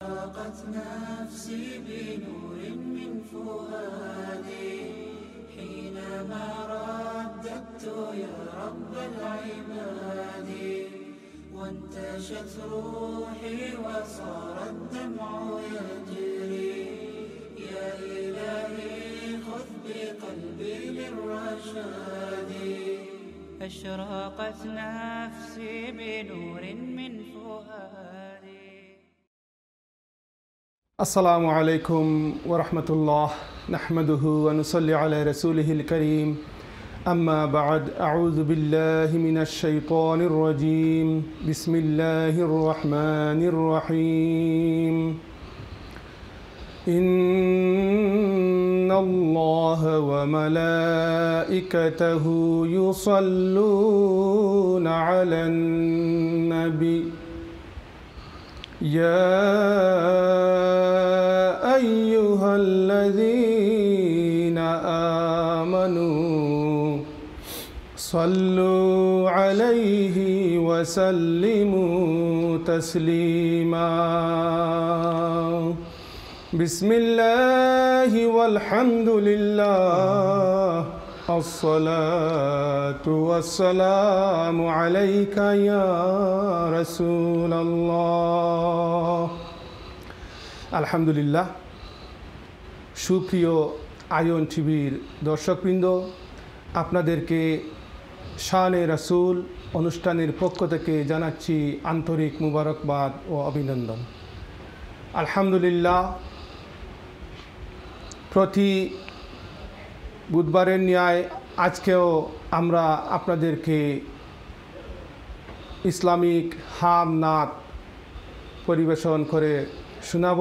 ضاقت نفسي بنور من فؤادي حينما رددت يا رب العباد وانتشت روحي وصار الدمع يجري يا إلهي خذ بقلبي للرشاد أشرقت نفسي بنور من فؤادي. السلام عليكم ورحمة الله نحمده ونصلي على رسوله الكريم أما بعد أعوذ بالله من الشيطان الرجيم بسم الله الرحمن الرحيم إن الله وملائكته يصلون على النبي يا أيها الذين آمنوا صلوا عليه وسلموا تسليما بسم الله والحمد لله الصلاة والسلام عليك يا رسول الله আলহামদুলিল্লাহ। সুপ্রিয় আয়ন টিভির দর্শকবৃন্দ, আপনাদেরকে শানে রাসূল অনুষ্ঠানের পক্ষ থেকে জানাচ্ছি আন্তরিক মুবারকবাদ ও অভিনন্দন। আলহামদুলিল্লাহ, প্রতি বুধবারের ন্যায় আজকেও আমরা আপনাদেরকে ইসলামিক হাম নাত পরিবেশন করে শোনাব।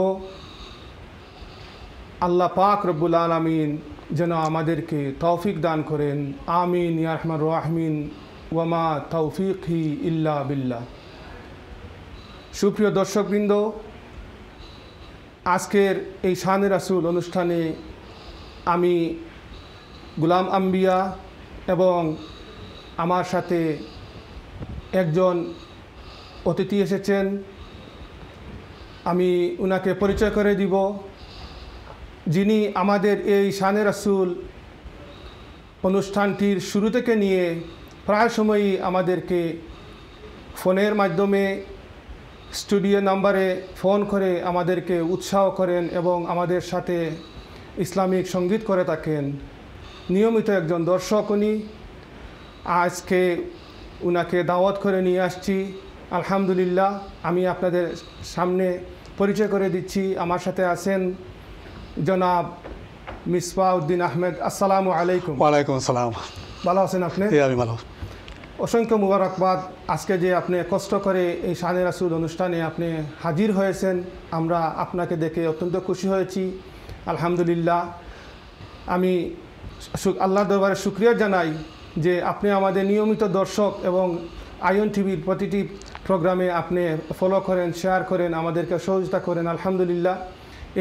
আল্লাহ পাক রব্বুল আলামিন যেন আমাদেরকে তৌফিক দান করেন, আমিন ইয়া আরহামার রাহিমিন। ওয়ামা তৌফিকি ইল্লা বিল্লাহ। সুপ্রিয় দর্শকবৃন্দ, আজকের এই শানে রাসূল অনুষ্ঠানে আমি গুলাম আম্বিয়া এবং আমার সাথে একজন অতিথি এসেছেন, আমি উনাকে পরিচয় করে দিব, যিনি আমাদের এই শানে রাসূল অনুষ্ঠানটির শুরু থেকে নিয়ে প্রায় সময়ই আমাদেরকে ফোনের মাধ্যমে স্টুডিও নাম্বারে ফোন করে আমাদেরকে উৎসাহ করেন এবং আমাদের সাথে ইসলামিক সঙ্গীত করে থাকেন। নিয়মিত একজন দর্শক উনি। আজকে উনাকে দাওয়াত করে নিয়ে আসছি। আলহামদুলিল্লাহ, আমি আপনাদের সামনে পরিচয় করে দিচ্ছি। আমার সাথে আছেন জনাব মিসবাউদ্দিন আহমেদ। আসসালামু আলাইকুম। ওয়ালাইকুম আসসালাম। ভালো আছেন আপনি? আমি ভালো। অসংখ্য মুবারকবাদ। আজকে যে আপনি কষ্ট করে এই শানে রাসূল অনুষ্ঠানে আপনি হাজির হয়েছেন, আমরা আপনাকে দেখে অত্যন্ত খুশি হয়েছি। আলহামদুলিল্লাহ, আমি আল্লাহর দরবারে শুকরিয়া জানাই যে আপনি আমাদের নিয়মিত দর্শক এবং আয়ন টিভির প্রতিটি প্রোগ্রামে আপনি ফলো করেন, শেয়ার করেন, আমাদেরকে সহযোগিতা করেন। আলহামদুলিল্লাহ,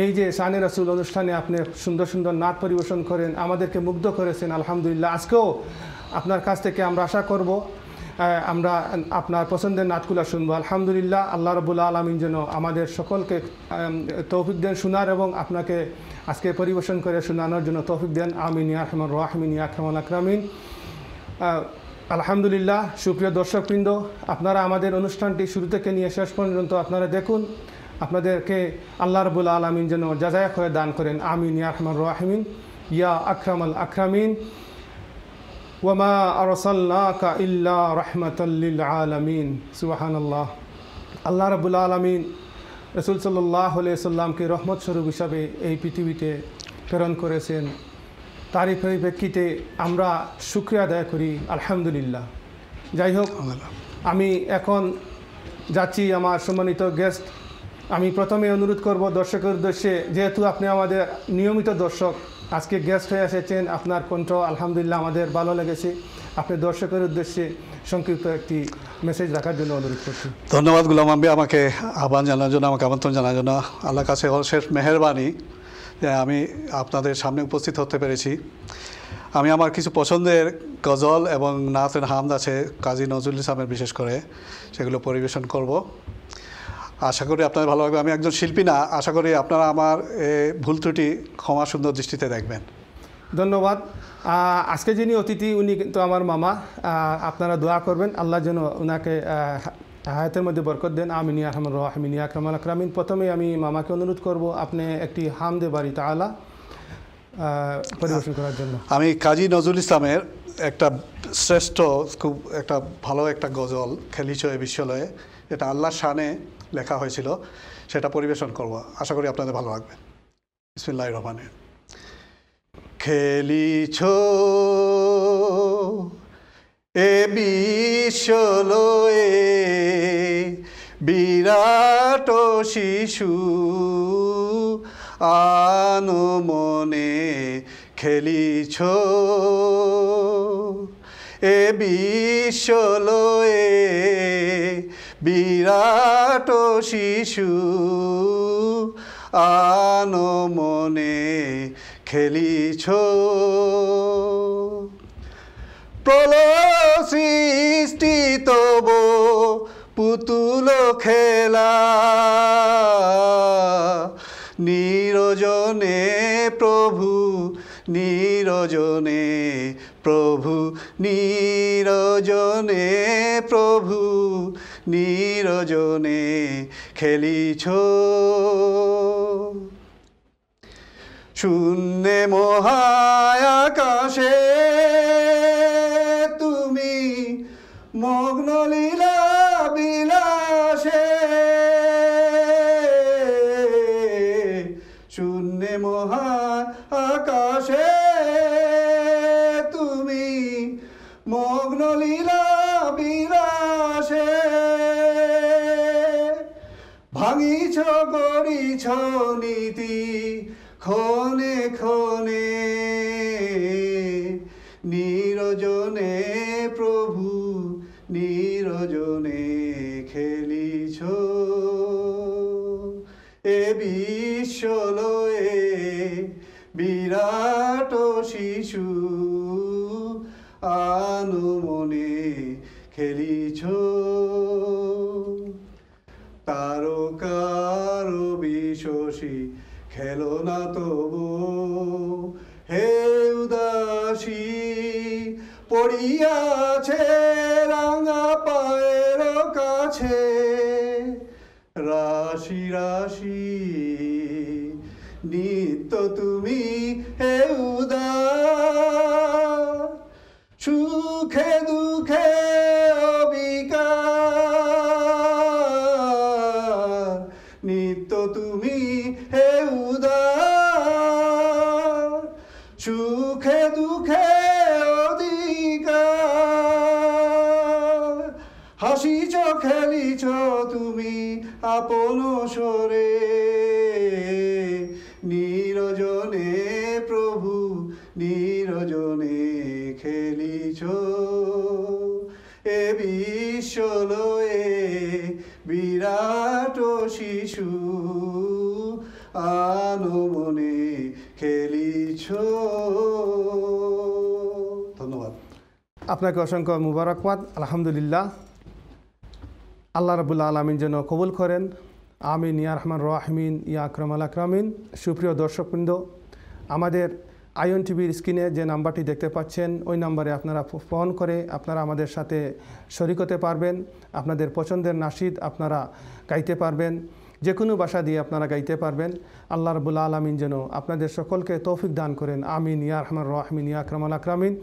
এই যে শানে রাসূল অনুষ্ঠানে আপনি সুন্দর সুন্দর নাচ পরিবেশন করেন, আমাদেরকে মুগ্ধ করেছেন। আলহামদুলিল্লাহ, আজকেও আপনার কাছ থেকে আমরা আশা করব আমরা আপনার পছন্দের নাচগুলো শুনবো। আলহামদুলিল্লাহ, আল্লাহ রাব্বুল আলামিন যেন আমাদের সকলকে তৌফিক দেন শোনার এবং আপনাকে আজকে পরিবেশন করে শোনানোর জন্য তৌফিক দেন। আমিন ইয়া আরহামার রাহিমিন ইয়া আকরামাল আকরামিন। আলহামদুলিল্লাহ, সুপ্রিয় দর্শকবৃন্দ, আপনারা আমাদের অনুষ্ঠানটি শুরু থেকে নিয়ে শেষ পর্যন্ত আপনারা দেখুন। আপনাদেরকে আল্লাহ রাব্বুল আলামিন যেন জাযায়ে খয়র দান করেন। আমিন ইয়া আরহামার রাহিমিন ইয়া আকরামাল আকরামিন। ওয়ামা আরসালনাকা ইল্লা রাহমাতাল লিল আলামিন। সুবহানাল্লাহ। আল্লাহ রাব্বুল আলামিন রাসূল সাল্লাল্লাহু আলাইহি সাল্লামকে রহমত স্বরূপ হিসাবে এই পৃথিবীতে প্রেরণ করেছেন। তারই পরিপ্রেক্ষিতে আমরা শুকরিয়া আদায় করি। আলহামদুলিল্লাহ। যাই হোক, আমি এখন যাচ্ছি আমার সম্মানিত গেস্ট। আমি প্রথমে অনুরোধ করব দর্শকের উদ্দেশ্যে, যেহেতু আপনি আমাদের নিয়মিত দর্শক, আজকে গেস্ট হয়ে এসেছেন, আপনার কণ্ঠ আলহামদুলিল্লাহ আমাদের ভালো লেগেছে। আপনি দর্শকের উদ্দেশ্যে সংক্ষিপ্ত একটি মেসেজ রাখার জন্য অনুরোধ করছি। ধন্যবাদ গুলাম আম্বি, আমাকে আহ্বান জানার জন্য, আমাকে আমন্ত্রণ জানার জন্য। আল্লাহর কাছে অশেষ মেহেরবানি যে আমি আপনাদের সামনে উপস্থিত হতে পেরেছি। আমি আমার কিছু পছন্দের গজল এবং নাতের হামদ আছে কাজী নজরুল ইসলামের, বিশেষ করে সেগুলো পরিবেশন করব। আশা করি আপনাদের ভালো লাগবে। আমি একজন শিল্পী না, আশা করি আপনারা আমার ভুল ত্রুটি ক্ষমা সুন্দর দৃষ্টিতে দেখবেন। ধন্যবাদ। আজকে যিনি অতিথি উনি কিন্তু আমার মামা। আপনারা দোয়া করবেন আল্লাহ যেন ওনাকে হায়াতের মধ্যে বরকত দেন। আমিন ইয়া আরহামার রাহিমিন ইয়া আকরামাল আকরামিন। প্রথমে আমি মামাকে অনুরোধ করব আপনি একটি হামদে বারি তাআলা পরিবেশন করার জন্য। আমি কাজী নজরুল ইসলামের একটা শ্রেষ্ঠ, খুব একটা ভালো একটা গজল খেলিছো এ বিশ্বলয়ে, এটা আল্লাহর শানে লেখা হয়েছিল, সেটা পরিবেশন করব। আশা করি আপনাদের ভালো লাগবে। বিসমিল্লাহির রহমানির রহিম। খেলিছো এ বিশ্বলয়ে বিরাট শিশু আনমনে খেলিছ এ বিশ্বলয়ে বিরাট শিশু আনমনে খেলিছ প্রলয় সৃষ্টি তব পুতুল খেলা নিরজনে প্রভু নিরজনে প্রভু নিরজনে প্রভু নিরজনে খেলিছ শূন্যে মহায়াকাশে তুমি মগ্ন লীলা বিলাসে শূন্যে মহাকাশে তুমি মগ্ন লীলা বিলাসে ভাঙিছ করিছ নীতি ক্ষণে ক্ষণে নিরজনে প্রভু নিরজনে খেলিছ এ বিশ্বলয়ে বিরাট শিশু আনমনে খেলিছ তারকার বিশ্বসী খেলো না তবু হে উদাসী পড়িয়াছে রাঙা পায়ের কাছে রাশি রাশি নিত্য তুমি হে উদার সুখে দুঃখে অবিকার নিত্য তুমি হে উদার সুখে দুঃখে অধিকার হাসিছ খেলিছ তুমি আপন স্বরে নিরজনে প্রভু নিরজনে খেলিছ এ বিশ্বলয়ে বিরাট শিশু আনমনে খেলিছ। ধন্যবাদ। আপনাকে অসংখ্য মুবারকবাদ। আলহামদুলিল্লাহ। আল্লাহ রাব্বুল আলামিন যেন কবুল করেন। আমিন ইয়া রহমান রাহিমিন ইয়া আকরামাল আকরামিন। সুপ্রিয় দর্শকবৃন্দ, আমাদের আইয়ন টিভির স্ক্রিনে যে নাম্বারটি দেখতে পাচ্ছেন ওই নাম্বারে আপনারা ফোন করে আপনারা আমাদের সাথে শরীক হতে পারবেন। আপনাদের পছন্দের নাশিদ আপনারা গাইতে পারবেন, যে কোনো ভাষা দিয়ে আপনারা গাইতে পারবেন। আল্লাহ রাব্বুল আলামিন যেন আপনাদের সকলকে তৌফিক দান করেন। আমিন ইয়া রহমান রাহিমিন ইয়া আকরামাল আকরামিন।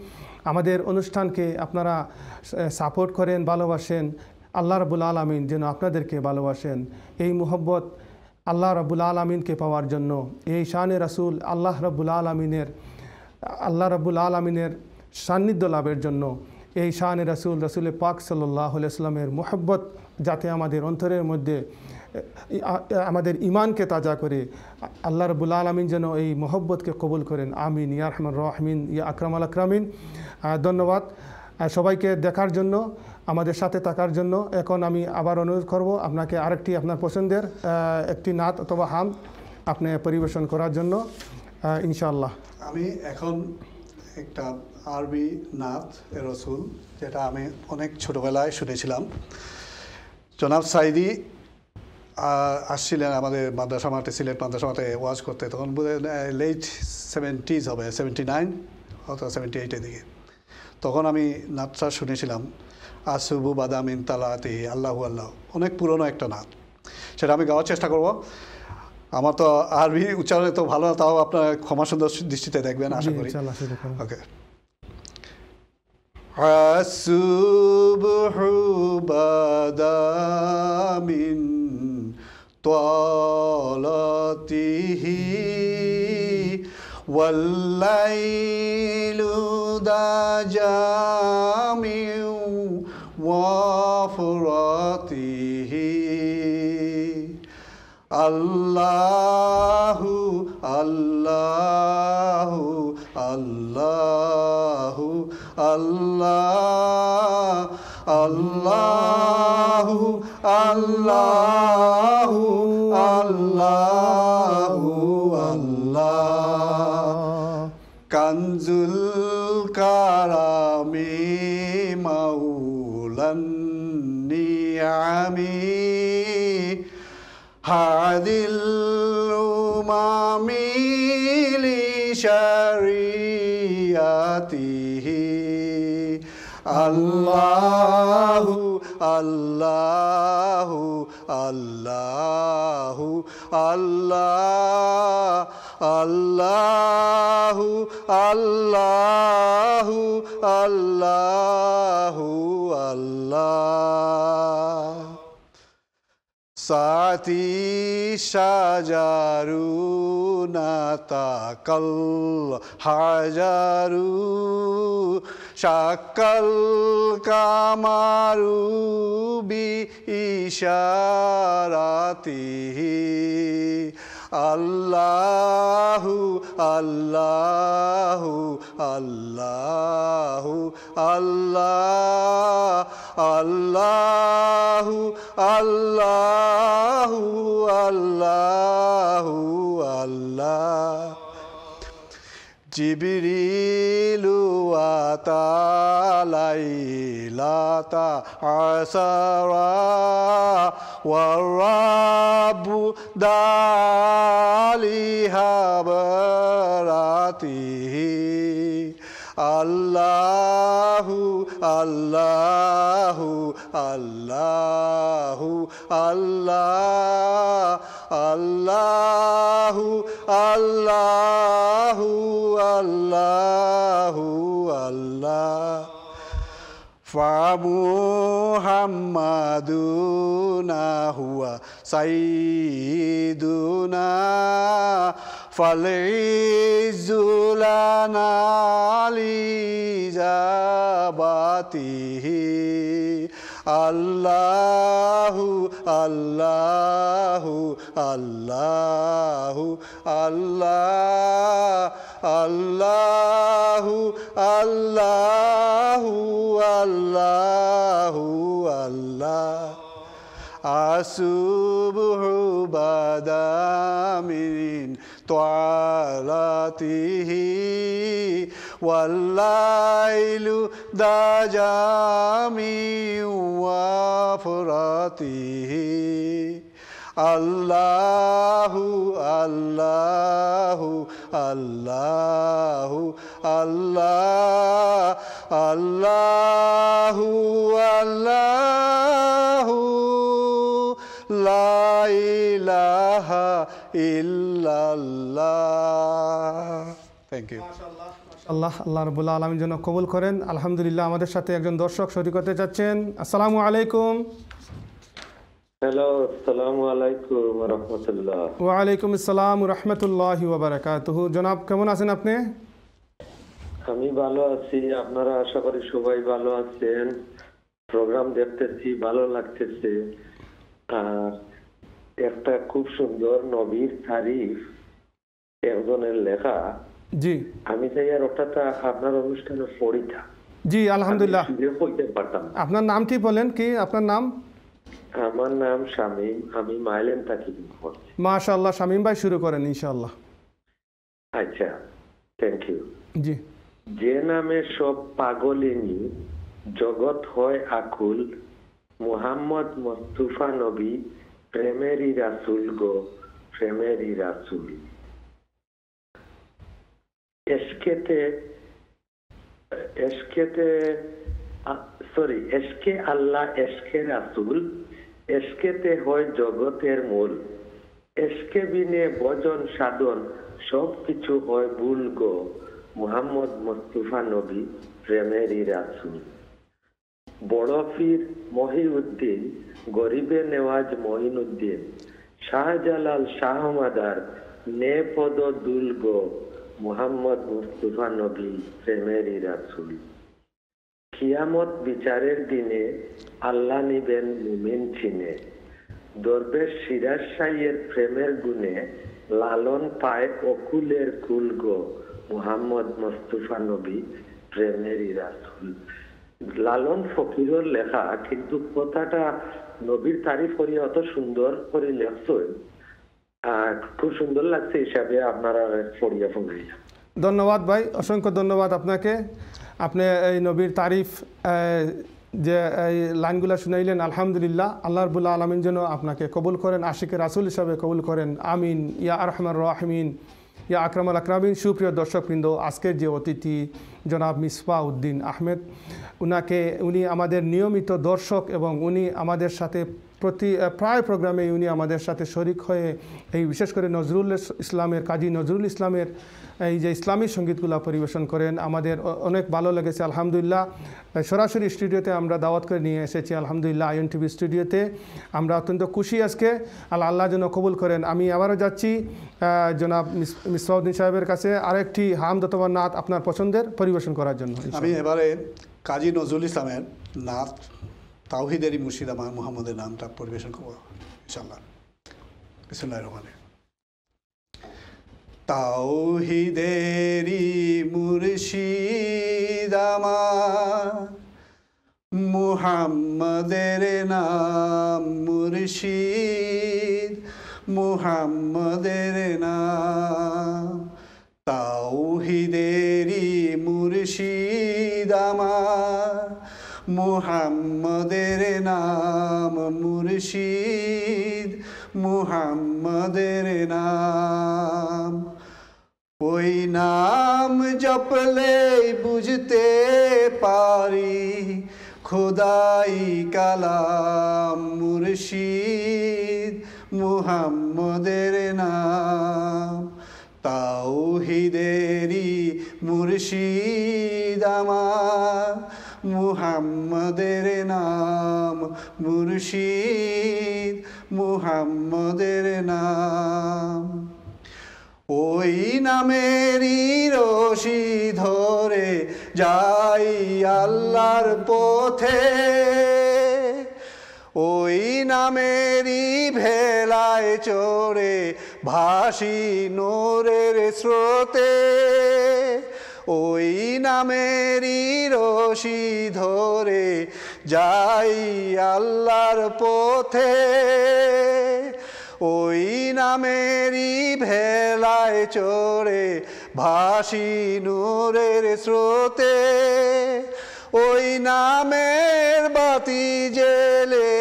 আমাদের অনুষ্ঠানকে আপনারা সাপোর্ট করেন, ভালোবাসেন। আল্লাহ রাব্বুল আলামিন যেন আপনাদেরকে ভালোবাসেন। এই মুহব্বত আল্লাহ রাব্বুল আলামিনকে পাওয়ার জন্য, এই শানে রাসূল আল্লাহ রাব্বুল আলামিনের সান্নিধ্য লাভের জন্য, এই শানে রাসূল রাসূলে পাক সাল্লাল্লাহু আলাইহি ওয়াসাল্লামের মুহব্বত যাতে আমাদের অন্তরের মধ্যে আমাদের ইমানকে তাজা করে, আল্লাহ রাব্বুল আলামিন যেন এই মুহব্বতকে কবুল করেন। আমিন ইয়া রহমান রাহিমিন ইয়া আকরামাল আকরামিন। ধন্যবাদ সবাইকে দেখার জন্য, আমাদের সাথে থাকার জন্য। এখন আমি আবার অনুরোধ করব আপনাকে আরেকটি আপনার পছন্দের একটি নাত অথবা হাম আপনি পরিবেশন করার জন্য ইনশাআল্লাহ। আমি এখন একটা আরবি নাত রসুল, যেটা আমি অনেক ছোটোবেলায় শুনেছিলাম। জনাব সাইদি আসছিলেন আমাদের মাদ্রাসা মাঠে, সিলেট মাদ্রাসা মাঠে ওয়াজ করতে, তখন বোধহয় লেট 70s হবে, 79 অথবা 78-এর দিকে। তখন আমি নাচটা শুনেছিলাম, আসুবু বাদামিন তালাতি আল্লাহু আল্লাহ, অনেক পুরনো একটা নাচ। সেটা আমি গাওয়ার চেষ্টা করব। আমার তো আরবি উচ্চারণে তো ভালো না, তাও আপনার ক্ষমা সুন্দর দৃষ্টিতে দেখবেন আশা করি। ওকে। আসুবহু বাদামিন তালাতিহি ওয়াল্লাইলু দাজামিউ ওয়াফরাতিহি আল্লাহু আল্লাহু আল্লাহু আল্লাহ আল্লাহু আল্লাহু আল্লাহু আল্লাহ কানজুল কারামি মাওলান নিয়ামি হাদিল উমামি লিশারিয়াতিহি আল্লাহু আল্লাহু আল্লাহু আল্লাহ আল্লাহু আল্লাহু আল্লাহু আল্লাহ সাতি শাজারু নাতাকাল হাজারু শাকাল কামারু বি ইশারাতিহি আল্লাহু আল্লাহু আল্লাহু আল্লাহ আল্লাহু আল্লাহু আল্লাহু আল্লাহ জিবরিলু আতালাইলাতা আসরা ওয়ারাব্বু দালিহা বারাতিহি আল্লাহু আল্লাহু আল্লাহু আল্লাহ আল্লাহু আল্লাহু আল্লাহু আল্লাহ ফামুহাম্মাদুনা হুয়া সাইয়্যিদুনা ফালিজুলানা লিজাবাতিহি আল্লাহু আল্লাহু আল্লাহু আল্লাহ আল্লাহু আল্লাহু আল্লাহু আল্লাহ আসুবহু বাদামিন তালাতিহি ওয়াল্লাইলু দাজামি ওয়াফরাতিহি আল্লাহু আল্লাহু আল্লাহু আল্লাহ আল্লাহু আল্লাহু লা ইলাহা ইল্লাল্লাহ। Thank you. আল্লাহ রাব্বুল আলামিন যেন কবুল করেন। আলহামদুলিল্লাহ, আমাদের সাথে একজন দর্শক শরীক হতে যাচ্ছেন। আসসালামু আলাইকুম। হ্যালো, আসসালামু আলাইকুম ওয়া রাহমাতুল্লাহ। ওয়া আলাইকুম আসসালাম ওয়া রাহমাতুল্লাহি ওয়া বারাকাতুহু। জনাব, কেমন আছেন আপনি? আমি ভালো আছি, আপনারা আশা করি সবাই ভালো আছেন। প্রোগ্রাম দেখতেছি, ভালো লাগতেছে। আর একটা খুব সুন্দর নবীর তারিফ একজনের লেখা, জি আমি চাই আর ওটা আপনার অনুষ্ঠানে পড়িতা। জি আলহামদুলিল্লাহ। কইতে পারতাম। আপনার নামটি বলেন, কি আপনার নাম? আমার নাম শামীম, আমি মাইলেন থাকি। মাশাআল্লাহ, শামীম ভাই শুরু করেন ইনশাআল্লাহ। আচ্ছা, থ্যাংক ইউ। জি। যে নামে সব পাগলিনী জগৎ হয় আকুল, মুহাম্মদ মুস্তাফা নবী প্রেমেরই রাসূল গো, প্রেমেরই রাসূল। এশকেতে এশকে আল্লাহ, এশকে রাসূল, এশকেতে হয় জগতের মূল। এশকে বিনে ভজন সাধন সবকিছু হয় ভুল গো, মুহাম্মদ মুস্তাফা নবী প্রেমেরই রাসূল। বড় পীর মহিউদ্দিন, গরিবে নেওয়াজ মঈনুদ্দিন, শাহজালাল শাহ মাদার নে পদ দুল গো, মুহাম্মদ মুস্তাফা নবী প্রেমেরই রাসূল। কিয়ামত বিচারের দিনে আল্লাহ নিবেন মুমিন চিনে, দরবেশ সিরাজ শাহের প্রেমের গুণে লালন পায় অকুলের কুল গো, মুহাম্মদ মুস্তাফা নবী প্রেমেরই রাসূল। লালন ফকিরের লেখা, কিন্তু কথাটা নবীর তারিফ করি অত সুন্দর করে লেখছেন, খুব সুন্দর লাগছে হিসাবে আপনারা পড়িয়া শুনাইয়া। ধন্যবাদ ভাই, অসংখ্য ধন্যবাদ আপনাকে। আপনি এই নবীর তারিফ যে এই লাইনগুলো শুনাইলেন, আলহামদুলিল্লাহ। আল্লাহ রাব্বুল আলামিন যেন আপনাকে কবুল করেন, আশিকে রাসূল হিসাবে কবুল করেন, আমিন ইয়া আরহামার রাহিমিন ইয়া আকরামুল আকরামিন। সুপ্রিয় দর্শকবৃন্দ, আজকের যে অতিথি জনাব মিসবাহ উদ্দিন আহমেদ, উনি আমাদের নিয়মিত দর্শক এবং উনি আমাদের সাথে প্রায় প্রোগ্রামে উনি আমাদের সাথে শরিক হয়ে এই বিশেষ করে কাজী নজরুল ইসলামের এই যে ইসলামী সঙ্গীতগুলো পরিবেশন করেন। আমাদের অনেক ভালো লেগেছে আলহামদুলিল্লাহ। সরাসরি স্টুডিওতে আমরা দাওয়াত করে নিয়ে এসেছি আলহামদুলিল্লাহ, আইএন টিভি স্টুডিওতে। আমরা অত্যন্ত খুশি আজকে, আল্লাহ যেন কবুল করেন। আমি আবারও যাচ্ছি জনাব মিসবাহ উদ্দিন সাহেবের কাছে আরেকটি হামদ অথবা নাত আপনার পছন্দের পরিবেশন করার জন্য। আমি এবারে কাজী নজরুল ইসলামের নাত তাওহিদেরই মুর্শিদ আমার মুহাম্মদের নামটা পরিবেশন করবো ইনশাআল্লাহ। বিসমিল্লাহির রহমানির রহিম। তাওহিদেরই মুর্শিদ আমার মুহাম্মদের নাম মুর্শিদ, মুহাম্মদের নাম। তাওহিদেরই মুর্শিদ আমার মুহাম্মদের নাম মুর্শিদ, মুহাম্মদের নাম। ওই নাম জপলে বুঝতে পারি খোদাই কালাম মুর্শিদ, মুহাম্মদের নাম। তাওহিদেরই মুর্শিদ আমার মুহাম্মদের নাম মুর্শিদ, মুহাম্মদের নাম। ওই নামেরই রশি ধরে যাই আল্লাহর পথে, ওই নামেরই ভেলায় চড়ে ভাসি নূরের স্রোতে। ওই নামেরই রশি ধরে যাই আল্লাহর পথে, ওই নামেরই ভেলায় চড়ে ভাসি নূরের স্রোতে। ওই নামের বাতি জেলে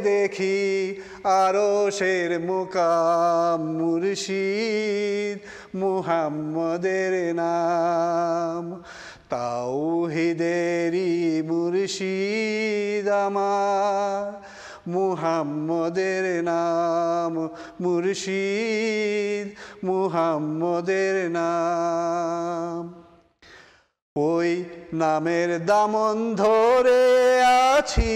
দেখি আরশের মুকাম মুর্শিদ, মুহাম্মদের নাম। তাওহিদেরই মুর্শিদ আমার মুহাম্মদের নাম মুর্শিদ, মুহাম্মদের নাম। ওই নামের দামন ধরে আছি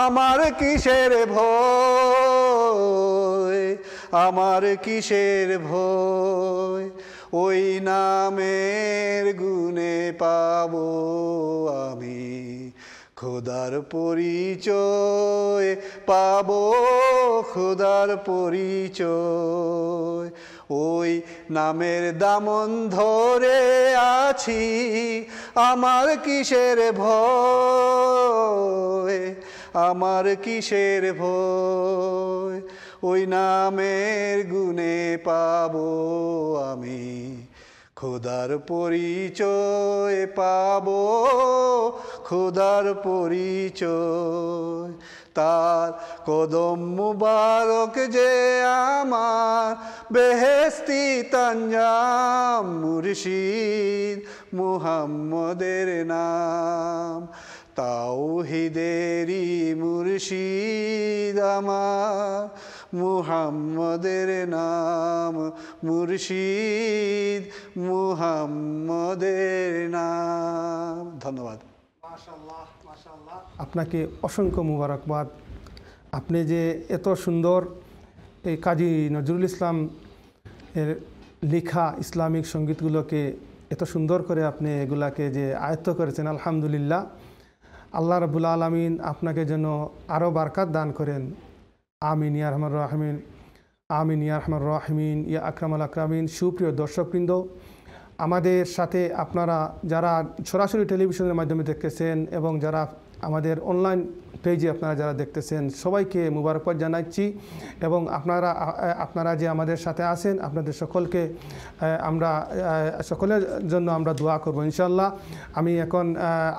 আমার কিসের ভয়, আমার কিসের ভয়। ওই নামের গুণে পাবো আমি খোদার পরিচয়, পাবো খোদার পরিচয়। ওই নামের দামন ধরে আছি আমার কিসের ভয়, আমার কিসের ভয়। ওই নামের গুণে পাবো আমি খোদার পরিচয় পাবো, খোদার পরিচয়, তার কদম মুবারক যে আমার বেহেস্তি তাঞ্জাম, মুর্শিদ মুহাম্মদের নাম, তাওহীদেরই মুর্শিদ আমার, মুহাম্মদের নাম, মুর্শিদ মুহাম্মদের নাম। ধন্যবাদ। আপনাকে অসংখ্য মুবারকবাদ। আপনি যে এত সুন্দর এই কাজী নজরুল ইসলাম এর লেখা ইসলামিক সঙ্গীতগুলোকে এত সুন্দর করে আপনি এগুলাকে যে আয়ত্ত করেছেন, আলহামদুলিল্লাহ। আল্লাহ রাব্বুল আলামিন আপনাকে যেন আরও বারকাত দান করেন। আমিন ইয়া রহমান রাহিমিন, আমিন ইয়া রহমান রাহিমিন, ইয়া আকরামুল আকরামিন। সুপ্রিয় দর্শকবৃন্দ, আমাদের সাথে আপনারা যারা সরাসরি টেলিভিশনের মাধ্যমে দেখতেছেন এবং যারা আমাদের অনলাইন পেজে আপনারা যারা দেখতেছেন, সবাইকে মুবারকবাদ জানাচ্ছি। এবং আপনারা যে আমাদের সাথে আছেন, আপনাদের সকলকে আমরা সকলের জন্য আমরা দোয়া করব ইনশাআল্লাহ। আমি এখন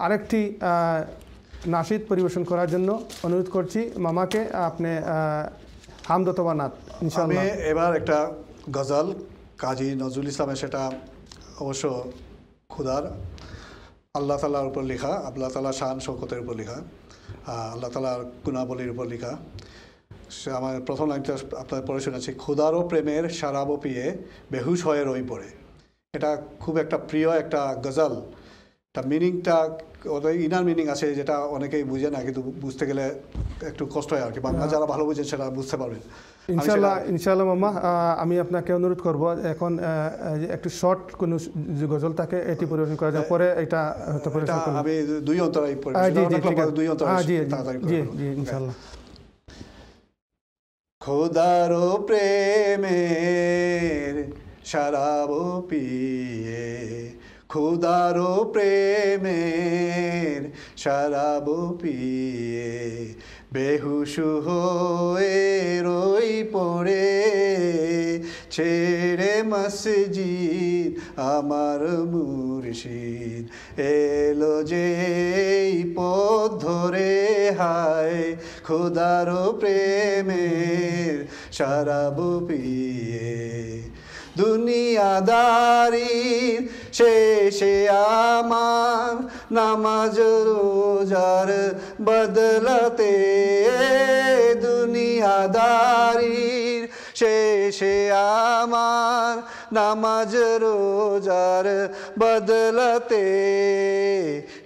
আরেকটি নাশিদ পরিবেশন করার জন্য অনুরোধ করছি মামাকে। আপনি হামদ অথবা নাত ইনশাআল্লাহ। আমি এবার একটা গজল কাজী নজরুল ইসলামের, সেটা অবশ্য খুদার আল্লাহ তাআলার উপর লেখা, আল্লাহ তাআলার শান শৌকতের উপর লেখা, আল্লাহ তাআলার গুণাবলীর উপর লেখা। সে আমার প্রথম লাইনটা আপনার পড়ে শোনাচ্ছি। খুদারও প্রেমের শারাব পিয়ে বেহুশ হয়ে রই পড়ে। এটা খুব একটা প্রিয় একটা গজল। এটা মিনিংটা ওদের ইনার মিনিং আছে, যেটা অনেকেই বুঝে না, কিন্তু বুঝতে গেলে একটু কষ্ট হয় আর কি। বাংলা যারা ভালো বুঝেন সেটা বুঝতে পারবেন ইনশাআল্লাহ মামা। আমি আপনাকে অনুরোধ করব এখন একটু শর্ট কোনো গজল থাকে এটি পরিবেশন করা যায়, পরে এটা হয়তো পরিবেশন করব। আমি দুই অন্তরাই দুই অন্তরাই ইনশাআল্লাহ। খোদারও প্রেমের শরাব পিয়ে, খোদারও প্রেমের শরাব পিয়ে বেহুশ হয়ে রই পড়ে, ছেড়ে মসজিদ আমার মুর্শিদ এলো যে পথ ধরে, হায় খোদারও প্রেমের শরাব পিয়ে। দুনিয়াদারির শেষে আমার নামাজ রোজার বদলাতে, দুনিয়াদারির শেষে আমার নামাজ রোজার বদলাতে,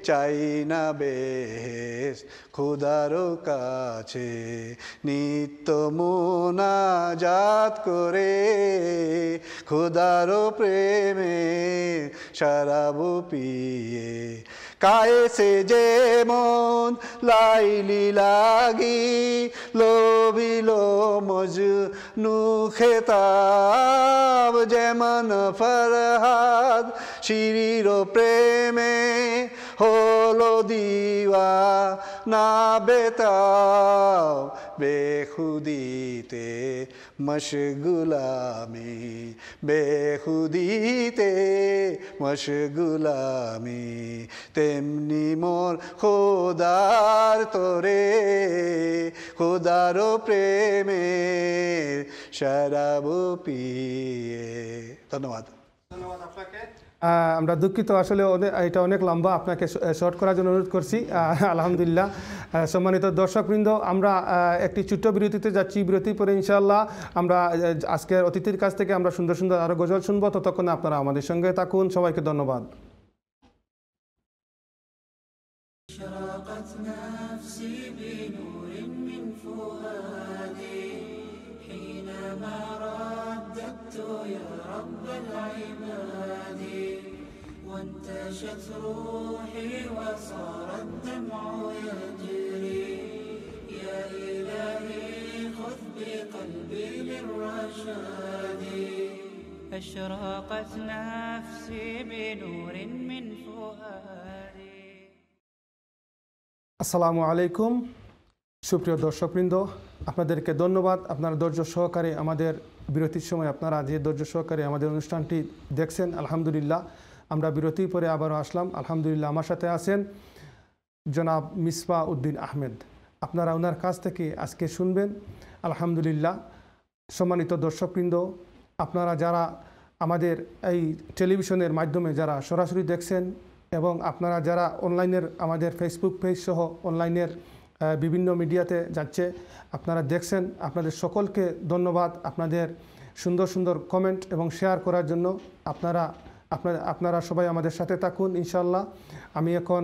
চাই না বেহেশত খুদারও কাছে নিত্য মুনাজাত করে, খুদারও প্রেমে শরাব পিয়ে। কায়েসে যেমন লাইলি লাগি লোভিল মজনু খেতাব, যেমন ফরহাদ শিরির প্রেমে হলো দিওয়ানা বেতাব, বেখুদিতে মশগুলামি, বেখুদিতে মশগুলামি, তেমনি মোর খোদার তোরে, খোদারও প্রেমের শরাব পিয়ে। ধন্যবাদ। আমরা দুঃখিত, আসলে এটা অনেক লম্বা, আপনাকে শর্ট করার জন্য অনুরোধ করছি। আলহামদুলিল্লাহ। সম্মানিত দর্শকবৃন্দ, আমরা একটি ছোট্ট বিরতিতে যাচ্ছি। বিরতি পরে ইনশাআল্লাহ আমরা আজকের অতিথির কাছ থেকে আমরা সুন্দর সুন্দর আরও গজল শুনবো। ততক্ষণ আপনারা আমাদের সঙ্গে থাকুন। সবাইকে ধন্যবাদ। وانتشت روحي وصار الدمع يجري، يا إلهي خذ بقلبي للرشاد. أشرقت نفسي بنور من فؤادي. আসসালামু আলাইকুম। সুপ্রিয় দর্শকবৃন্দ, আপনাদেরকে ধন্যবাদ। আপনারা ধৈর্য সহকারে আমাদের বিরতির সময় আপনারা যে ধৈর্য সহকারে আমাদের অনুষ্ঠানটি দেখছেন, আলহামদুলিল্লাহ। আমরা বিরতির পরে আবারও আসলাম। আলহামদুলিল্লাহ, আমার সাথে আছেন জনাব মিসবাহ উদ্দিন আহমেদ। আপনারা ওনার কাছ থেকে আজকে শুনবেন। আলহামদুলিল্লাহ, সম্মানিত দর্শকবৃন্দ, আপনারা যারা আমাদের এই টেলিভিশনের মাধ্যমে যারা সরাসরি দেখছেন এবং আপনারা যারা অনলাইনের আমাদের ফেসবুক পেজ সহ অনলাইনের বিভিন্ন মিডিয়াতে যাচ্ছে আপনারা দেখছেন, আপনাদের সকলকে ধন্যবাদ আপনাদের সুন্দর সুন্দর কমেন্ট এবং শেয়ার করার জন্য। আপনারা সবাই আমাদের সাথে থাকুন ইনশাল্লাহ। আমি এখন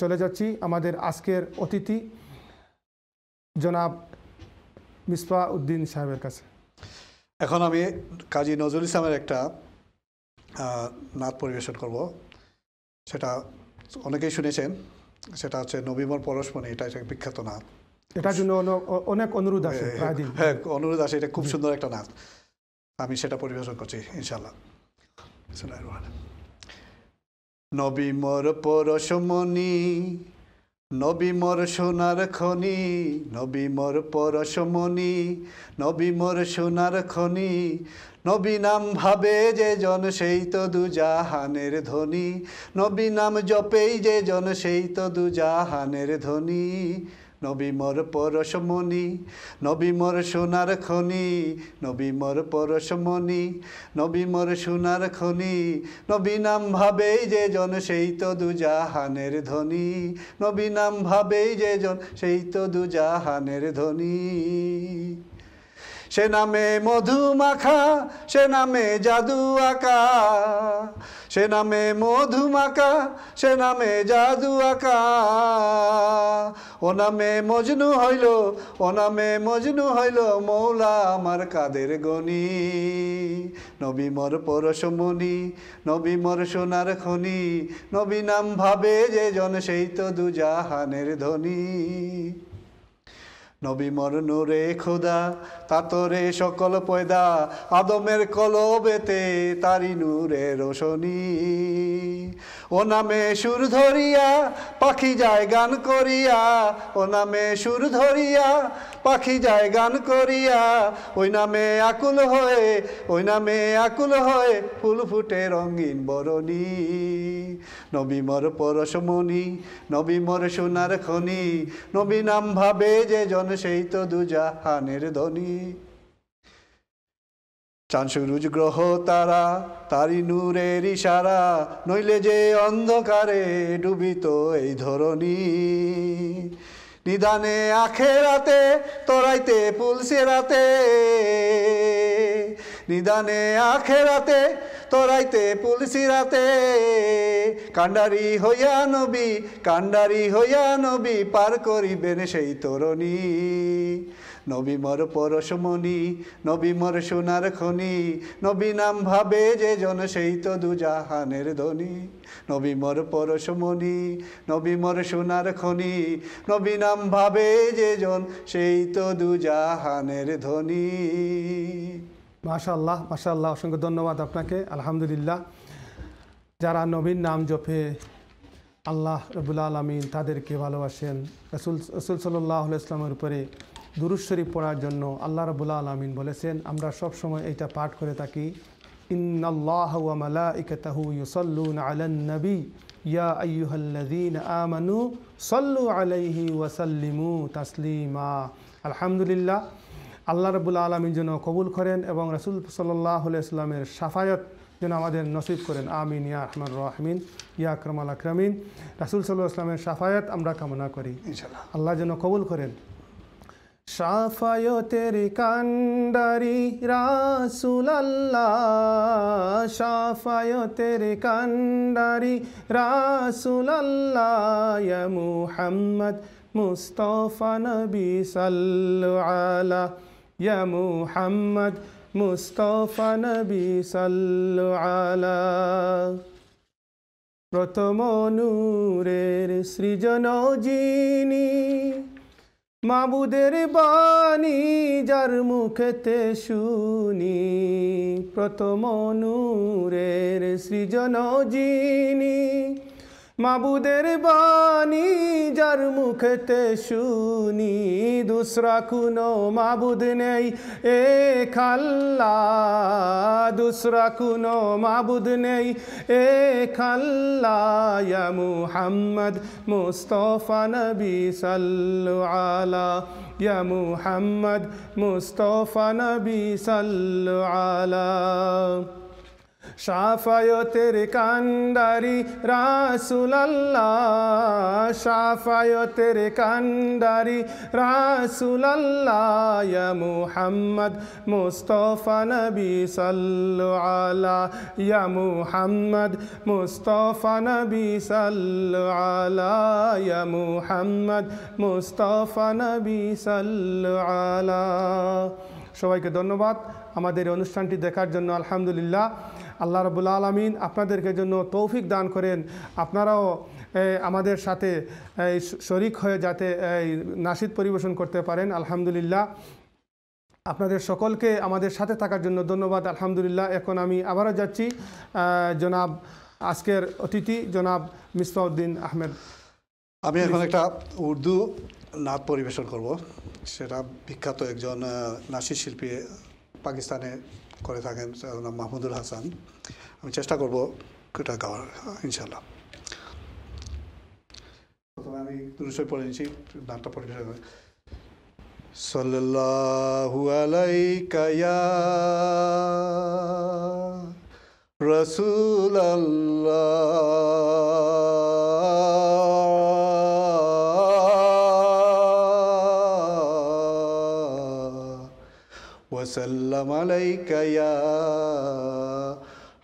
চলে যাচ্ছি আমাদের আজকের অতিথি জনাব মিসবাহ উদ্দিন সাহেবের কাছে। এখন আমি কাজী নজরুল ইসলামের একটা নাত পরিবেশন করব। সেটা অনেকেই শুনেছেন, সেটা হচ্ছে নবীমর পরশমণি। এটা একটা বিখ্যাত নাত, এটার জন্য অনেক অনুরোধ আছে। হ্যাঁ, অনুরোধ আছে। এটা খুব সুন্দর একটা নাত, আমি সেটা পরিবেশন করছি ইনশাল্লাহ। নবী মোর পরশমণি, নবী মোর সোনার খনি, নবী মোর পরশমণি, নবী মোর সোনার খনি, নবী নাম ভাবে যে জন সেই তো দুজাহানের ধনী, নবী নাম জপেই যে জন সেই তো দুজাহানের ধনী। নবী মোর পরশমণি, নবী মোর সোনার খনি, নবী মোর পরশমণি, নবী মোর সোনার খনি, নবী নাম ভাবেই যে জন সেই তো দুজাহানের ধনী, নবী নাম ভাবেই যে জন সেই তো দুজাহানের ধনী। সে নামে মধু মাখা, সে নামে জাদু আঁকা, সে নামে মধু মাখা, সে নামে জাদু আঁকা। ও নামে মজনু হইল, ও নামে মজনু হইল মৌলা আমার কাদের গনি। নবী মোর পরশমণি, নবী মোর সোনার খনি, নবী নাম ভাবে যে জন সেই তো দুজাহানের ধনী। নবী মোর নূরে খোদা, তাতরে সকল পয়দা, আদমের কলবেতে তারি নূরে রোশনী। ও নামে সুর ধরিয়া পাখি যায় গান করিয়া, ও নামে সুর ধরিয়া পাখি যায় গান করিয়া। ওই নামে আকুল হয়ে, ওই নামে আকুল হয়ে ফুল ফুটে রঙিন বরণী। নবী মোর পরশমণি, নবী মোর সোনার খনি, নবী নাম ভাবে যে জন সেই তো দুজাহানের ধনী। চাঁদ সূরজ গ্রহ তারা তারি নূরের ইশারা, নইলে যে অন্ধকারে ডুবিত এই ধরণী। নিদানে আখেরাতে তোরাইতে পুলসেরাতে, নিদানে আখেরাতে তোরাইতে পুলসিরাতে। কান্ডারি হইয়া নবী, কান্ডারি হইয়া নবী পার করিবেন সেই তরণী। নবী মোর পরশমণি, নবী মোর সোনার খনি, নবী নাম ভাবে যে জন সেই তো দুজাহানের ধনী। নবী মোর পরশমণি, নবী মোর সোনার খনি, নবী নাম ভাবে যে জন সেই তো দুজাহানের ধনী। মাশাআল্লাহ, মাশাআল্লাহ, অসংখ্য ধন্যবাদ আপনাকে। আলহামদুলিল্লাহ, যারা নবীর নাম জপে আল্লাহ রাব্বুল আলামিন তাদেরকে ভালোবাসেন। রাসূল সাল্লাল্লাহু আলাইহি ওয়াসাল্লামের উপরে দুরূদ শরীফ পড়ার জন্য আল্লাহ রাব্বুল আলামিন বলেছেন, আমরা সব সময় এটা পাঠ করে থাকি, ইন্নাল্লাহা ওয়া মালাইকাতাহু ইউসাল্লুনা আলান নবী ইয়া আইয়ুহাল্লাযীনা আমানু সাল্লু আলাইহি ওয়া সাল্লিমু তাসলিমা। আলহামদুলিল্লাহ, আল্লাহ রাব্বুল আলামিন যেন কবুল করেন এবং রাসূল সাল্লাল্লাহু আলাইহি ওয়াসাল্লামের শাফায়াত যেন আমাদের নসিব করেন। আমিন ইয়া আরহামার রাহিমিন ইয়া আকরামাল আকরামিন। রাসূল সাল্লাল্লাহু আলাইহি ওয়াসাল্লামের শাফায়াত আমরা কামনা করি, ইনশাআল্লাহ আল্লাহ যেন কবুল করেন। শাফায়াতের কান্ডারি রাসূলুল্লাহ, শাফায়াতের কান্ডারি রাসূলুল্লাহ, ইয়া মুহাম্মদ মুস্তাফা নবী সাল্লু আলা, ইয়া মুহাম্মদ মুস্তাফা নবী সাল্লু আলা। প্রথম নূরের সৃজন যিনি, মাবুদের বাণী যার মুখেতে শুনি। প্রথম নূরের সৃজন যিনি, মাবুদের বাণী যার মুখেতে শুনি দুসরা কোনো মাবুদ নেই এক আল্লাহ দুসরা কোনো মাবুদ নেই এক আল্লাহ ইয়া মুহাম্মদ মুস্তাফা নবী সাল্লু আলা ইয়া মুহাম্মদ মুস্তাফা নবী সাল্লু আলা শাফায়তের কান্ডারি রাসূলুল্লাহ শাফায়তের কান্ডারি রাসূলুল্লাহ ইয়া মুহাম্মদ মুস্তাফা নবী সাল্লু আলা ইয়া মুহাম্মদ মুস্তাফা নবী সাল্লু আলা ইয়া মুহাম্মদ মুস্তাফা নবী সাল্লু আলা। সবাইকে ধন্যবাদ আমাদের এই অনুষ্ঠানটি দেখার জন্য। আলহামদুলিল্লাহ, আল্লাহ রাব্বুল আলামিন আপনাদেরকে জন্য তৌফিক দান করেন, আপনারাও আমাদের সাথে শরীক হয়ে যাতে নাশিদ পরিবেশন করতে পারেন। আলহামদুলিল্লাহ, আপনাদের সকলকে আমাদের সাথে থাকার জন্য ধন্যবাদ। আলহামদুলিল্লাহ, এখন আমি আবারও যাচ্ছি জনাব আজকের অতিথি জনাব মিসবাউদ্দিন আহমেদ। আমি এখন একটা উর্দু নাত পরিবেশন করব, সেটা বিখ্যাত একজন নাশিদ শিল্পী পাকিস্তানে করে থাকেন মাহমুদুল হাসান। আমি চেষ্টা করব এটা গাওয়ার ইনশাল্লাহ। প্রথমে আমি দুরূদ পড়ে নিচ্ছি, নাটটা পরিবেশন করি। সাল্লাল্লাহু আলাইকা ইয়া রাসূলাল্লাহ ওয়াসাল্লাম আলাইকা ইয়া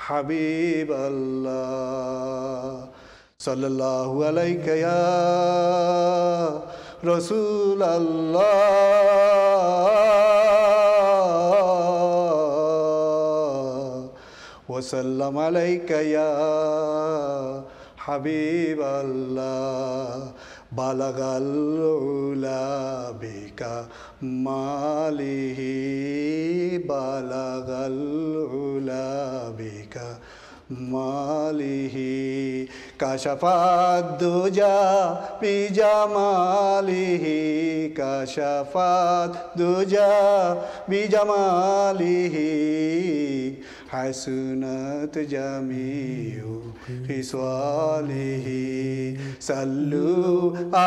হাবিবাল্লাহ সাল্লাল্লাহু আলাইকা ইয়া রাসূলাল্লাহ ওয়াসাল্লাম আলাইকা ইয়া হাবিবাল্লাহ বালাগাল উলা বিকা মালিহি বালাগাল উলা বিকা মালিহি কাশাফাত দুজা বিজামালিহি কাশাফাত দুজা বিজামালিহি হাসনাত জামিউ খিসালিহি সাল্লু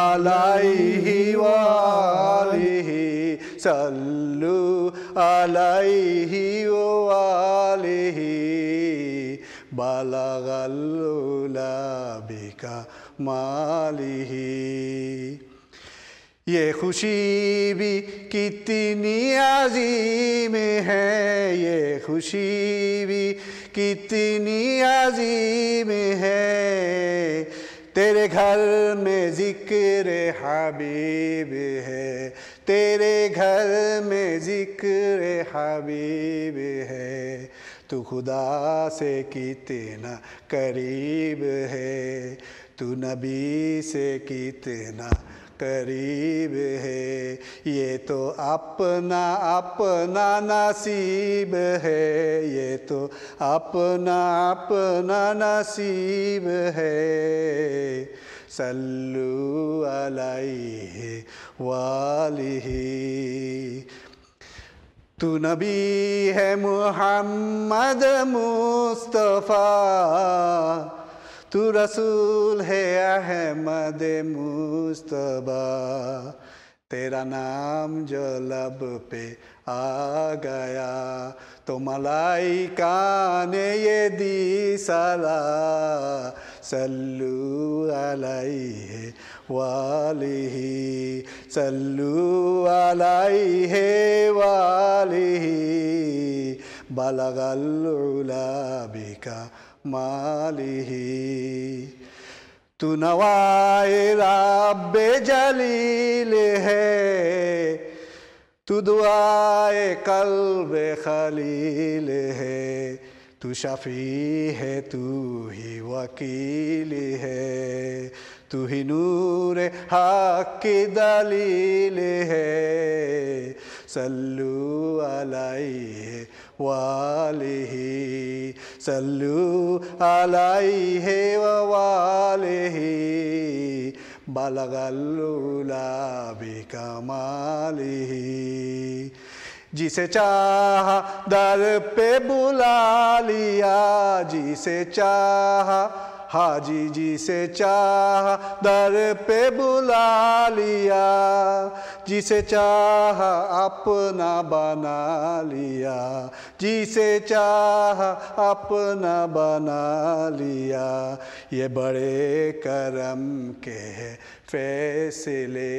আলাইহি ওয়া আলিহি সাল্লু আলাইহি ওয়া আলিহি বালাগাল উলা বিকা মালিহি। ये खुशी भी कितनी अजीम है, ये खुशी भी कितनी अजीम है, तेरे घर में जिक्र हबीब है, तेरे घर में जिक्र हबीब है, तू खुदा से कितना करीब है, तू नबी से कितना करीब है, ये तो अपना अपना नसीब है, ये तो अपना अपना नसीब है, सल्लु अलैहि वालिहि। तू नबी है मुहम्मद मुस्तफ़ा, तू रसूल है अहमद मुस्तबा, तेरा नाम जो लब पे आ गया तो मलाइका ने ये दी सला, सल्लू अलैहि वालिहि सल्लू अलैहि वालिहि बलगल उला बिका मालिही। तू नवाए रब्बे जलील है, तू दुआए कल्बे खलील है, तू शफी है तू ही वकील है, तू ही नूर हक की दलील है, সাল্লু আলাইহি ওয়ালিহি সাল্লু আলাইহি ওয়ালিহি বালাগাল উলা বিকামালিহি जिसे चाहा दर पे बुला लिया जिसे चाहा हाजी जिसे चाहा दर पे बुला लिया जिसे चाहा अपना बना लिया जिसे चाहा अपना बना लिया ये बड़े करम के है फैसले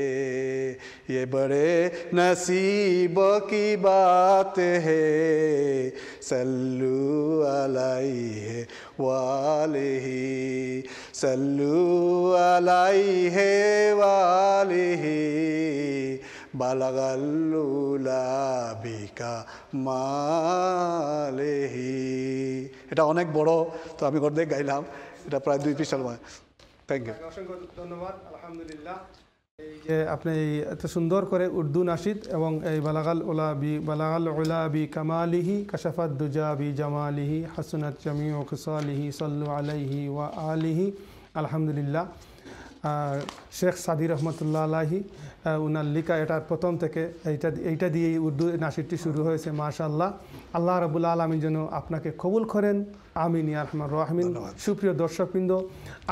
ये बड़े नसीब की बात है सल्लु अलैहि वालिही सल्लु अलैहि वालिही बालगल उला बिका मालिही এটা অনেক বড় তো আমি অর্ধেক গাইলাম এটা প্রায় 2 পৃষ্ঠার মতো থ্যাংক ইউ অসংখ্য ধন্যবাদ আলহামদুলিল্লাহ এই যে আপনি এত সুন্দর করে উর্দু নাশিদ এবং এই বালাগাল উলা বি কামালিহি কাশাফাত দুজা বি জামালিহি হাসনাত জামিউ খিসালিহি সাল্লু আলাইহি ওয়া আলিহি আলহামদুলিল্লাহ শেখ সাদি রহমতুল্লাহ আলাহি উনার লিখা এটার প্রথম থেকে এইটা দিয়েই উর্দু নাশিদটি শুরু হয়েছে মাশাআল্লাহ আল্লাহ রাব্বুল আলামিন যেন আপনাকে কবুল করেন আমিন ইয়া আরহামার রাহিমিন সুপ্রিয় দর্শকবৃন্দ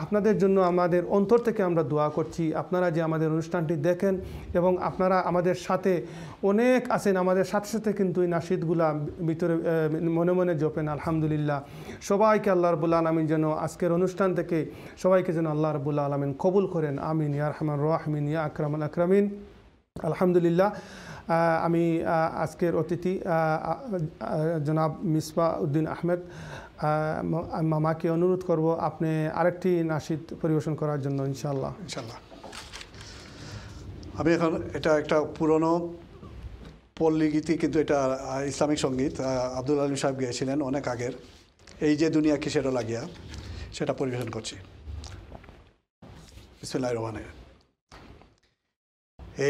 আপনাদের জন্য আমাদের অন্তর থেকে আমরা দোয়া করছি আপনারা যে আমাদের অনুষ্ঠানটি দেখেন এবং আপনারা আমাদের সাথে অনেক আছেন আমাদের সাথে সাথে কিন্তু এই নাশিদগুলা ভিতরে মনে মনে জপেন আলহামদুলিল্লাহ সবাইকে আল্লাহ রাব্বুল আলামিন যেন আজকের অনুষ্ঠান থেকে সবাইকে যেন আল্লাহ রাব্বুল আলামিন কবুল করেন আমিন ইয়া আরহামার রাহিমিন ইয়া আকরামুল আকরামিন আলহামদুলিল্লাহ আমি আজকের অতিথি জনাব মিসবাহ উদ্দিন আহমেদ মামাকে অনুরোধ করব আপনি আরেকটি নাশিদ পরিবেশন করার জন্য ইনশাআল্লাহ আমি এখন এটা একটা পুরনো পল্লী গীতি কিন্তু এটা ইসলামিক সঙ্গীত আব্দুল আলিম সাহেব গেয়েছিলেন অনেক আগের এই যে দুনিয়া কিসেরও লাগিয়া সেটা পরিবেশন করছি বিসমিল্লাহির রহমানির রহিম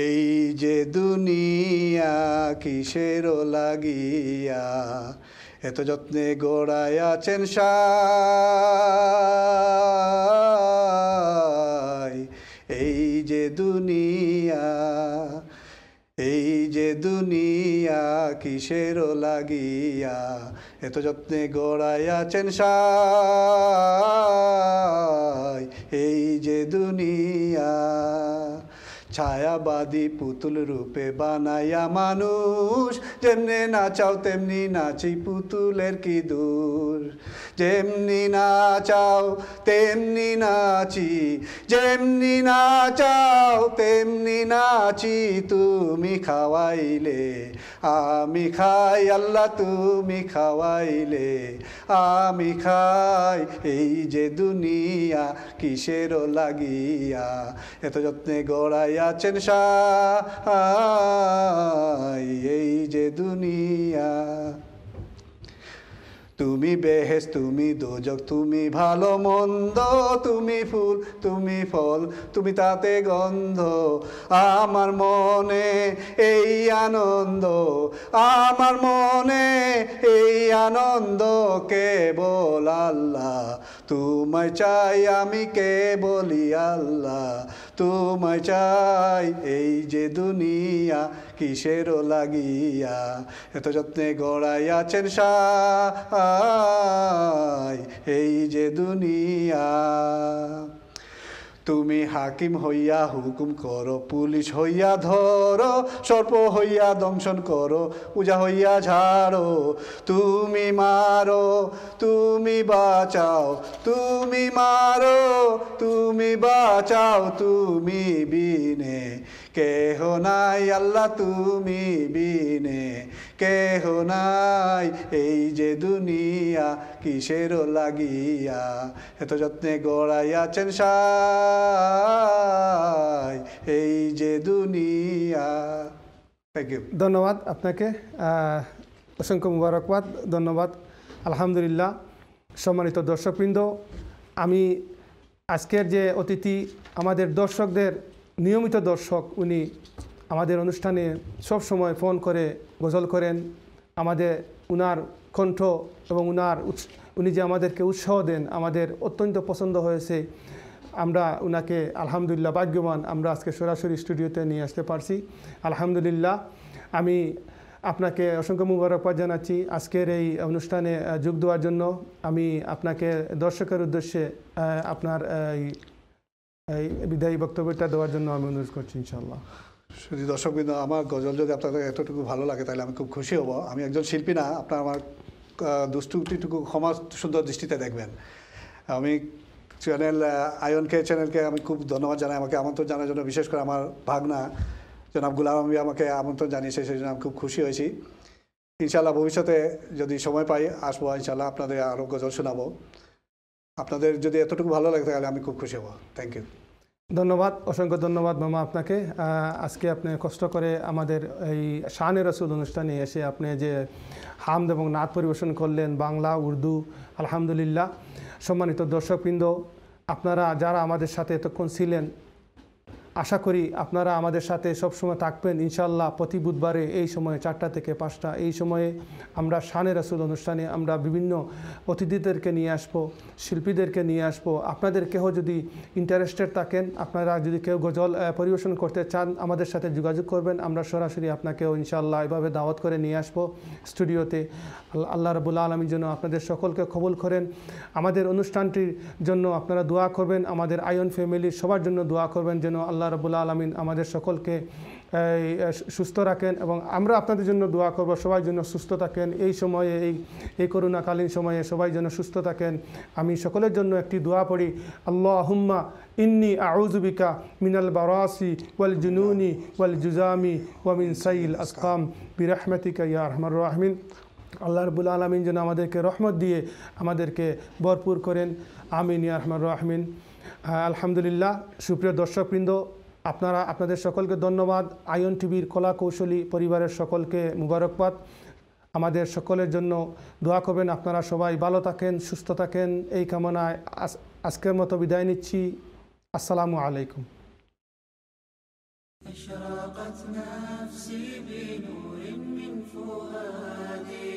এই যে দুনিয়া কিসেরও লাগিয়া এত যত্নে গড়াইয়াছেন সাই এই যে দুনিয়া কিসেরও লাগিয়া এত যত্নে গড়াইয়াছেন সাই এই যে দুনিয়া ছায়াবাদী পুতুল রূপে বানাইয়া মানুষ যেমনি নাচাও তেমনি নাচি পুতুলের কি দূর যেমনি নাচাও তেমনি নাচি যেমনি নাচাও তেমনি নাচি তুমি খাওয়াইলে আমি খাই আল্লাহ তুমি খাওয়াইলে আমি খাই এই যে দুনিয়া কিসেরও লাগিয়া এত যত্নে গড়াইয়াছেন সাই এই যে দুনিয়া তুমি বেহেশ তুমি দোজক তুমি ভালো মন্দ তুমি ফুল তুমি ফল তুমি তাতে গন্ধ আমার মনে এই আনন্দ আমার মনে এই আনন্দ কেবল আল্লাহ তোমায় চাই আমি কেবলই আল্লাহ তোমায় চাই এই যে দুনিয়া কিসেরও লাগিয়া এত যত্নে গড়াইয়াছেন সাই এই যে দুনিয়া তুমি হাকিম হইয়া হুকুম করো পুলিশ হইয়া ধরো সর্প হইয়া দংশন করো পূজা হইয়া ঝাড়ো তুমি মারো তুমি বাঁচাও তুমি মারো তুমি বাঁচাও তুমি বিনে কেহ নাই আল্লাহ তুমি বিনে কেহ নাই এই যে দুনিয়া কিসেরও লাগিয়া এত যত্নে গড়াইয়াছেন সাই এই যে দুনিয়া থ্যাংক ইউ ধন্যবাদ আপনাকে অসংখ্য মুবারকবাদ ধন্যবাদ আলহামদুলিল্লাহ সম্মানিত দর্শকবৃন্দ আমি আজকের যে অতিথি আমাদের দর্শকদের নিয়মিত দর্শক উনি আমাদের অনুষ্ঠানে সব সময় ফোন করে গজল করেন। আমাদের উনার কণ্ঠ এবং উনি যে আমাদেরকে উৎসাহ দেন আমাদের অত্যন্ত পছন্দ হয়েছে। আমরা উনাকে আলহামদুলিল্লাহ ভাগ্যবান আমরা আজকে সরাসরি স্টুডিওতে নিয়ে আসতে পারছি। আলহামদুলিল্লাহ আমি আপনাকে অসংখ্য মুবারকবাদ জানাচ্ছি আজকের এই অনুষ্ঠানে যোগ দেওয়ার জন্য। আমি আপনাকে দর্শকের উদ্দেশ্যে আপনার এই বিদায়ী বক্তব্যটা দেওয়ার জন্য আমি অনুরোধ করছি ইনশাআল্লাহ। শুধু দর্শকবৃন্দ, আমার গজল যদি আপনাদের এতটুকু ভালো লাগে তাহলে আমি খুব খুশি হব। আমি একজন শিল্পী না, আপনার আমার দুষ্টুটিটুকু ক্ষমা সুন্দর দৃষ্টিতে দেখবেন। আমি চ্যানেলকে আমি খুব ধন্যবাদ জানাই আমাকে আমন্ত্রণ জানার জন্য। বিশেষ করে আমার ভাগনা জনাব গুলাম আবি আমাকে আমন্ত্রণ জানিয়েছে, সেই জন্য আমি খুব খুশি হয়েছি। ইনশাআল্লাহ ভবিষ্যতে যদি সময় পাই আসবো, ইনশাআল্লাহ আপনাদের আরও গজল শোনাবো। আপনাদের যদি এতটুকু ভালো লাগে তাহলে আমি খুব খুশি হব। Thank you. ধন্যবাদ, অসংখ্য ধন্যবাদ মামা আপনাকে। আজকে আপনি কষ্ট করে আমাদের এই শানে রসুল অনুষ্ঠানে এসে আপনি যে হামদ এবং নাত পরিবেশন করলেন বাংলা উর্দু, আলহামদুলিল্লাহ। সম্মানিত দর্শকবৃন্দ, আপনারা যারা আমাদের সাথে এতক্ষণ ছিলেন, আশা করি আপনারা আমাদের সাথে সবসময় থাকবেন ইনশাআল্লাহ। প্রতি বুধবারে এই সময়ে 4টা থেকে 5টা এই সময়ে আমরা শানে রসুল অনুষ্ঠানে আমরা বিভিন্ন অতিথিদেরকে নিয়ে আসবো, শিল্পীদেরকে নিয়ে আসবো। আপনাদের কেউ যদি ইন্টারেস্টেড থাকেন, আপনারা যদি কেউ গজল পরিবেশন করতে চান আমাদের সাথে যোগাযোগ করবেন। আমরা সরাসরি আপনাকেও ইনশাআল্লাহ এভাবে দাওয়াত করে নিয়ে আসবো স্টুডিওতে। আল্লাহ রাব্বুল আলামিন যেন আপনাদের সকলকে কবুল করেন। আমাদের অনুষ্ঠানটির জন্য আপনারা দোয়া করবেন, আমাদের আয়ন ফ্যামিলির সবার জন্য দোয়া করবেন যেন আল্লাহ রাব্বুল আলামিন আমাদের সকলকে সুস্থ রাখেন এবং আমরা আপনাদের জন্য দোয়া করব সবাই যেন সুস্থ থাকেন। এই সময়ে এই করোনাকালীন সময়ে সবাই যেন সুস্থ থাকেন। আমি সকলের জন্য একটি দোয়া পড়ি। আল্লাহুম্মা ইন্নী আউযু বিকা মিনাল বারাসি ওয়াল জুনুনি ওয়াল জুজামি ওয়া মিন সাইয়িল আসকাম বিরহমাতিকা ইয়া আরহামার রাহিমিন। আল্লাহ রাব্বুল আলামিন যেন আমাদেরকে রহমত দিয়ে আমাদেরকে ভরপুর করেন। আমিন ইয়া আরহামার রাহিমিন। আলহামদুলিল্লাহ। সুপ্রিয় দর্শকবৃন্দ, আপনাদের সকলকে ধন্যবাদ। আয়ন টিভির কলা কৌশলী পরিবারের সকলকে মুবারকবাদ। আমাদের সকলের জন্য দোয়া করবেন। আপনারা সবাই ভালো থাকেন, সুস্থ থাকেন, এই কামনায় আজকের মতো বিদায় নিচ্ছি। আসসালামু আলাইকুম। أشرقت نفسي بنور من فؤادي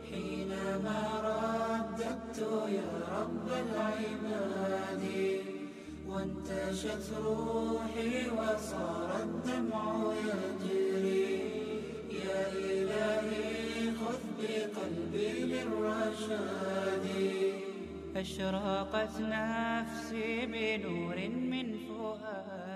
حينما رددت يا رب العباد وانتشت روحي وصار الدمع يجري يا إلهي خذ بقلبي للرشاد أشرقت نفسي بنور من فؤادي